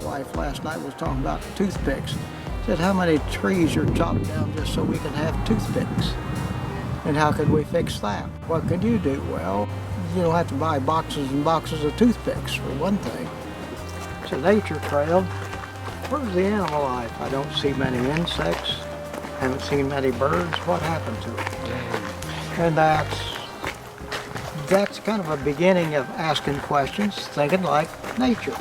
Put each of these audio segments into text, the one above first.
wife last night was talking about toothpicks. Said how many trees are chopped down just so we can have toothpicks? And how could we fix that? What can you do? Well, you don't have to buy boxes and boxes of toothpicks for one thing. It's a nature trail. Where's the animal life? I don't see many insects. Haven't seen many birds. What happened to it? And that's kind of a beginning of asking questions, thinking like nature.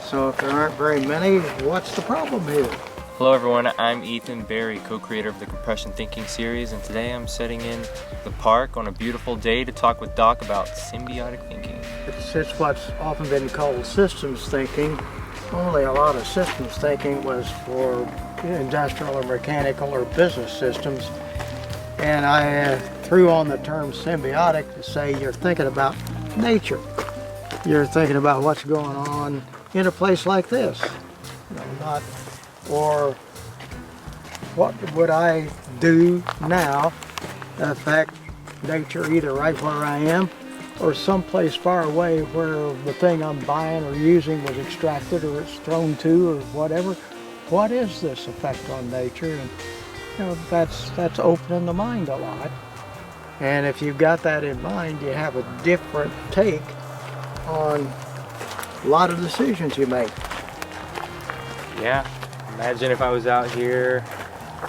So if there aren't very many, what's the problem here? Hello everyone, I'm Ethan Berry, co-creator of the Compression Thinking series, and today I'm sitting in the park on a beautiful day to talk with Doc about symbiotic thinking. It's what's often been called systems thinking. Only a lot of systems thinking was for industrial or mechanical or business systems. And I threw on the term symbiotic to say you're thinking about nature. You're thinking about what's going on in a place like this. Or what would I do now to affect nature either right where I am or someplace far away where the thing I'm buying or using was extracted or it's thrown to or whatever. What is this effect on nature? And that's opening the mind a lot. And if you've got that in mind, you have a different take on a lot of decisions you make. Yeah. Imagine if I was out here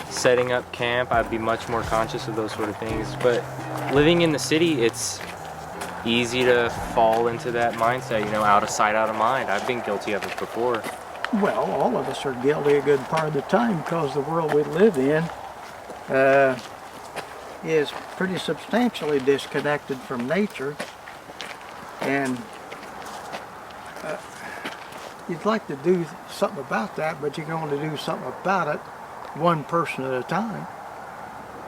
setting up camp, I'd be much more conscious of those sort of things. But living in the city, it's easy to fall into that mindset, out of sight, out of mind. I've been guilty of it before. Well, all of us are guilty a good part of the time because the world we live in is pretty substantially disconnected from nature. And you'd like to do something about that, but you can only do something about it one person at a time.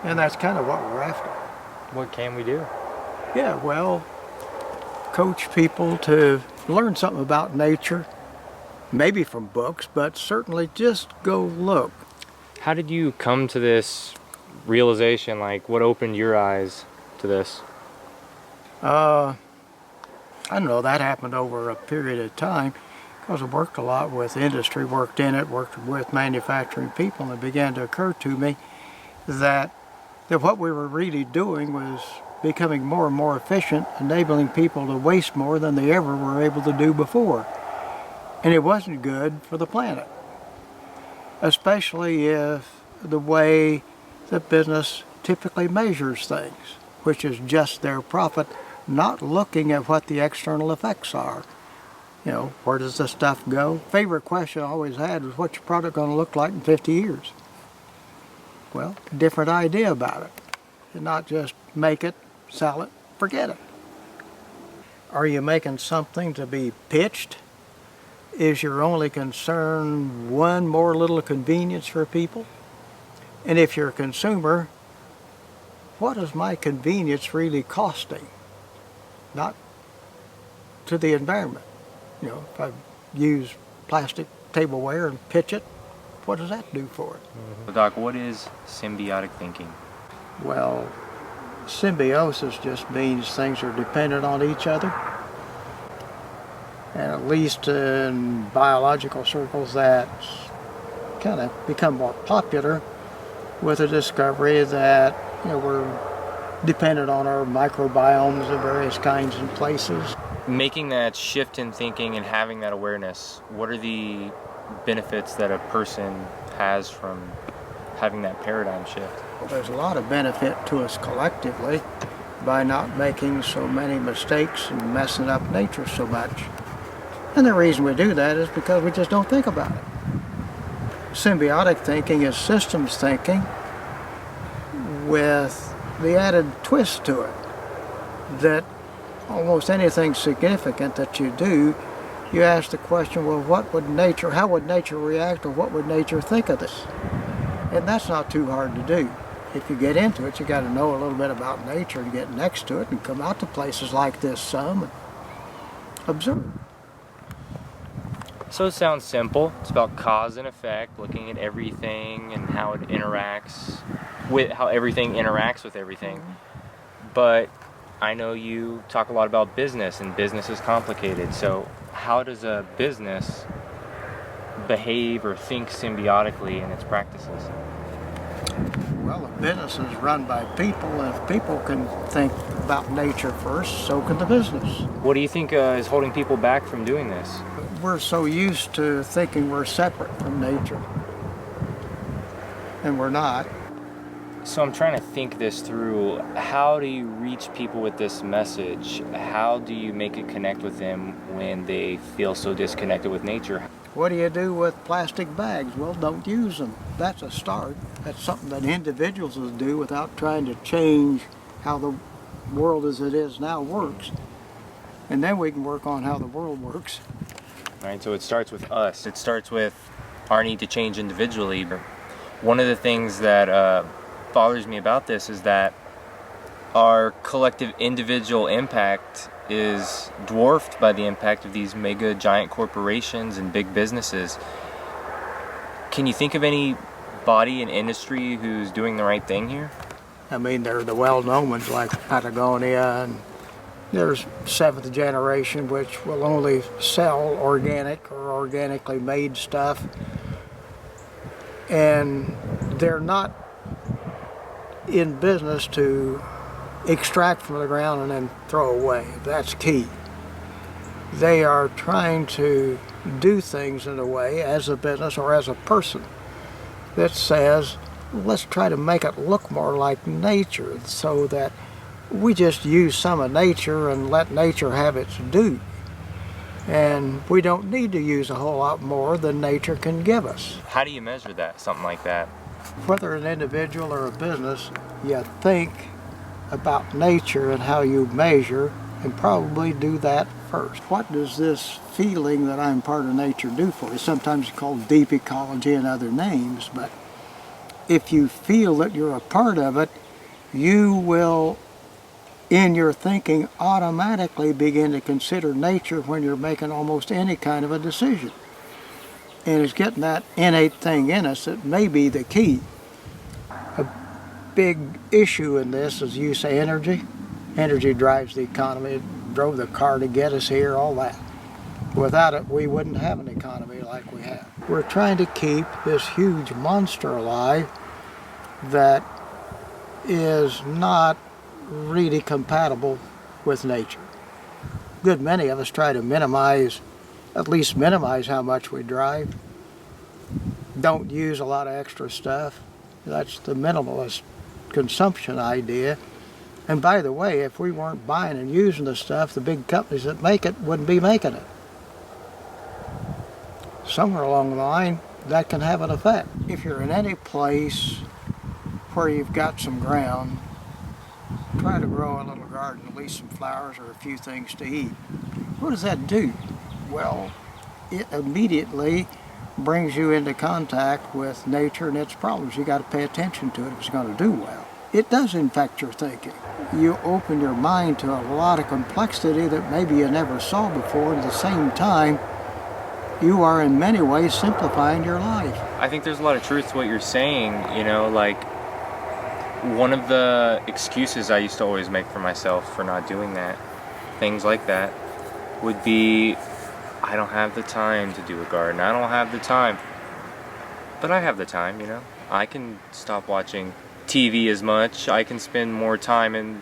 And that's kind of what we're after. What can we do? Yeah, well, coach people to learn something about nature, maybe from books, but certainly just go look. How did you come to this realization? Like, what opened your eyes to this? I don't know, that happened over a period of time. Because I worked a lot with industry, worked in it, worked with manufacturing people, and it began to occur to me that what we were really doing was becoming more and more efficient, enabling people to waste more than they ever were able to do before. And it wasn't good for the planet, especially if the way that business typically measures things, which is just their profit, not looking at what the external effects are. Where does the stuff go? Favorite question I always had was, what's your product going to look like in 50 years? Well, different idea about it. And not just make it, sell it, forget it. Are you making something to be pitched? Is your only concern one more little convenience for people? And if you're a consumer, what is my convenience really costing? Not to the environment. If I use plastic tableware and pitch it, what does that do for it? So Doc, what is symbiotic thinking? Well, symbiosis just means things are dependent on each other. And at least in biological circles, that's kind of become more popular with the discovery that we're dependent on our microbiomes of various kinds and places. Making that shift in thinking and having that awareness, what are the benefits that a person has from having that paradigm shift? Well, there's a lot of benefit to us collectively by not making so many mistakes and messing up nature so much. And the reason we do that is because we just don't think about it. Symbiotic thinking is systems thinking with the added twist to it that almost anything significant that you do, you ask the question, well, how would nature react, or what would nature think of this? And that's not too hard to do. If you get into it, you got to know a little bit about nature and get next to it and come out to places like this some and observe. So it sounds simple. It's about cause and effect, looking at everything and how it interacts with how everything interacts with everything. Mm-hmm. But I know you talk a lot about business, and business is complicated. So how does a business behave or think symbiotically in its practices? Well, a business is run by people, and if people can think about nature first, so can the business. What do you think is holding people back from doing this? We're so used to thinking we're separate from nature, and we're not. So I'm trying to think this through. How do you reach people with this message? How do you make it connect with them when they feel so disconnected with nature? What do you do with plastic bags? Well, don't use them. That's a start. That's something that individuals will do without trying to change how the world as it is now works. And then we can work on how the world works. Right, so it starts with us. It starts with our need to change individually. One of the things that bothers me about this is that our collective individual impact is dwarfed by the impact of these mega giant corporations and big businesses. Can you think of any body in industry who's doing the right thing here? I mean, they're the well-known ones like Patagonia, and there's seventh generation, which will only sell organic or organically made stuff. And they're not in business to extract from the ground and then throw away. That's key. They are trying to do things in a way as a business or as a person that says, let's try to make it look more like nature, so that we just use some of nature and let nature have its due. And we don't need to use a whole lot more than nature can give us. How do you measure that, something like that? Whether an individual or a business, you think about nature and how you measure, and probably do that first. What does this feeling that I'm part of nature do for you? Sometimes it's called deep ecology and other names, but if you feel that you're a part of it, you will, in your thinking, automatically begin to consider nature when you're making almost any kind of a decision. And it's getting that innate thing in us that may be the key. A big issue in this is, you say, energy. Energy drives the economy. It drove the car to get us here, all that. Without it, we wouldn't have an economy like we have. We're trying to keep this huge monster alive that is not really compatible with nature. A good many of us try to minimize, at least minimize how much we drive. Don't use a lot of extra stuff. That's the minimalist consumption idea. And by the way, if we weren't buying and using the stuff, the big companies that make it wouldn't be making it. Somewhere along the line, that can have an effect. If you're in any place where you've got some ground, try to grow a little garden, at least some flowers or a few things to eat. What does that do? Well, it immediately brings you into contact with nature and its problems. You got to pay attention to it if it's going to do well. It does infect your thinking. You open your mind to a lot of complexity that maybe you never saw before. At the same time, you are in many ways simplifying your life. I think there's a lot of truth to what you're saying, you know, like one of the excuses I used to always make for myself for not doing that, things like that, would be, I don't have the time to do a garden. I don't have the time. But I have the time, you know. I can stop watching TV as much. I can spend more time in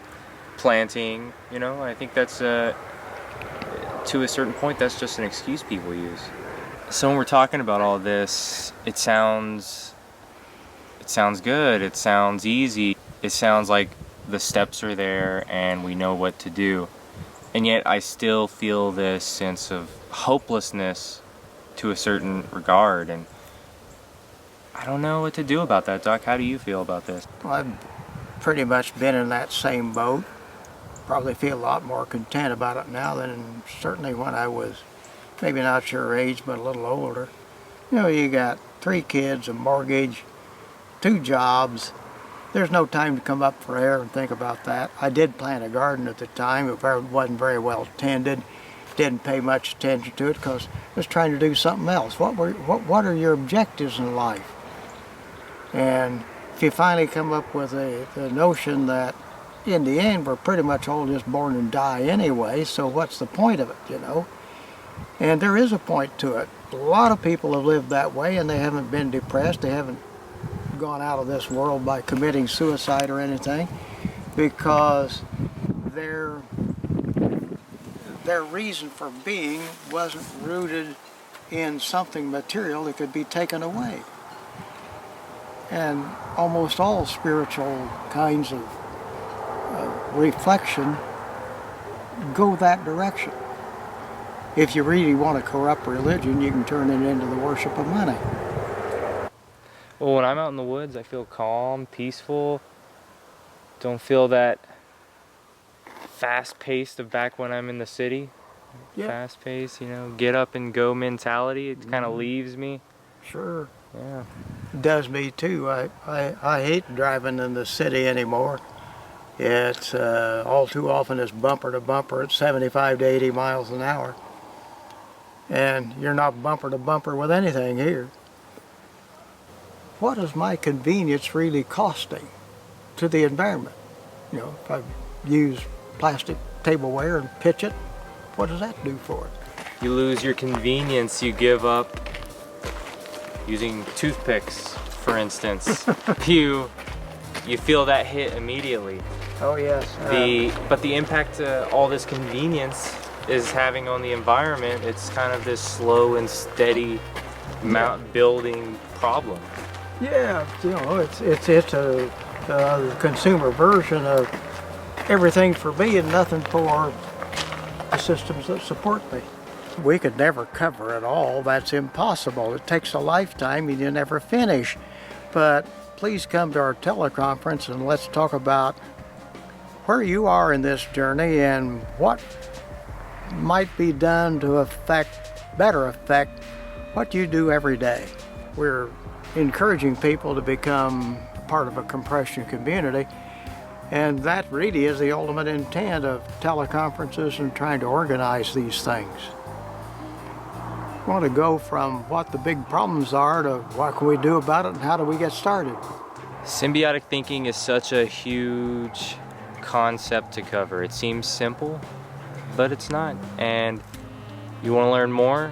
planting, you know. I think that's, to a certain point, that's just an excuse people use. So when we're talking about all this, it sounds good, it sounds easy, it sounds like the steps are there and we know what to do. And yet I still feel this sense of hopelessness to a certain regard, and I don't know what to do about that. Doc, how do you feel about this? Well, I've pretty much been in that same boat. Probably feel a lot more content about it now than certainly when I was maybe not your age, but a little older. You know, you got 3 kids, a mortgage, 2 jobs. There's no time to come up for air and think about that. I did plant a garden at the time. It wasn't very well tended. Didn't pay much attention to it because I was trying to do something else. What are your objectives in life? And if you finally come up with the notion that in the end we're pretty much all just born and die anyway, so what's the point of it, you know? And there is a point to it. A lot of people have lived that way and they haven't been depressed. They haven't gone out of this world by committing suicide or anything, because their reason for being wasn't rooted in something material that could be taken away. And almost all spiritual kinds of reflection go that direction. If you really want to corrupt religion, you can turn it into the worship of money. Well, when I'm out in the woods, I feel calm, peaceful. Don't feel that fast-paced of back when I'm in the city. Yeah. Fast-paced, get up and go mentality. It kind of leaves me. Sure. Yeah. Does me too. I hate driving in the city anymore. It's all too often it's bumper to bumper at 75 to 80 miles an hour. And you're not bumper to bumper with anything here. What is my convenience really costing to the environment? If I use plastic tableware and pitch it, what does that do for it? You lose your convenience. You give up using toothpicks, for instance. you feel that hit immediately. Oh yes. But the impact all this convenience is having on the environment, it's kind of this slow and steady building problem. Yeah, it's a consumer version of everything for me and nothing for the systems that support me. We could never cover it all. That's impossible. It takes a lifetime and you never finish. But please come to our teleconference and let's talk about where you are in this journey and what might be done to better affect what you do every day. We're encouraging people to become part of a compression community, and that really is the ultimate intent of teleconferences and trying to organize these things. We want to go from what the big problems are to what can we do about it and how do we get started. Symbiotic thinking is such a huge concept to cover. It seems simple, but it's not. And you want to learn more?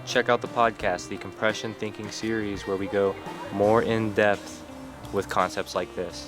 Check out the podcast, the Compression Thinking series, where we go more in depth with concepts like this.